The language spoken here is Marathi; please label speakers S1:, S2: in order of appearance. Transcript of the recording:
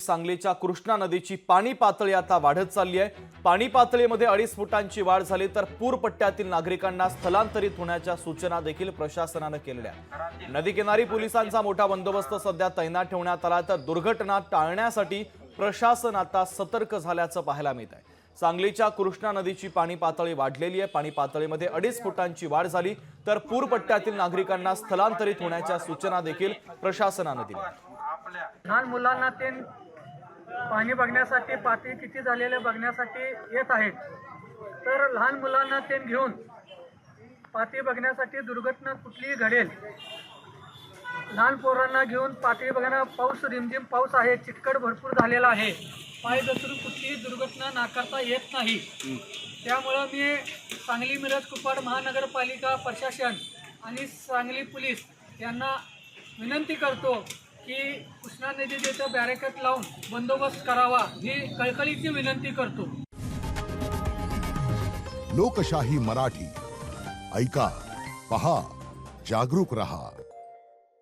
S1: सांगलीच्या कृष्णा नदीची पाणी पातळी आता वाढत चालली आहे। पाणी पातळीमध्ये 2.5 फुटांची वाढ झाली तर पूर पट्ट्यातील नागरिकांना स्थलांतरित होण्याच्या सूचना देखील प्रशासनाने केलेल्या आहेत। नदीकिनारी पोलिसांचा मोठा बंदोबस्त सध्या तैनात ठेवण्यात आला तर दुर्घटना टाळण्यासाठी प्रशासन आता सतर्क झाल्याचं पाहायला मिळत आहे। सांगलीच्या कृष्णा नदीची पाणी पातळी वाढलेली आहे। पाणी पातळीमध्ये 2.5 फुटांची वाढ झाली तर पूर पट्ट्यातील नागरिकांना स्थलांतरित होण्याच्या सूचना देखील प्रशासनाने दिल्या।
S2: लहान मुलांना ते पाणी बघण्यासाठी पातळी किती झालेले बघण्यासाठी येत आहेत। तर लहान मुलांना ते घेऊन पातळी बघण्यासाठी दुर्घटना कुठलीही घडेल, लहान पोरांना घेऊन पातळी बघण्याला पाऊस रिमझिम पाऊस आहे, चिटकट भरपूर झालेला आहे, पाय घसरून कुठलीही दुर्घटना नाकारता येत नाही। त्यामुळे मी सांगली मिरज कुपवाड महानगरपालिका प्रशासन आणि सांगली पोलीस यांना विनंती करतो की कृष्णा नदीचे बॅरिकेड लावून बंदोबस्त करावा ही कळकळीची विनंती करतो।
S3: लोकशाही मराठी ऐका, पहा, जागरूक रहा।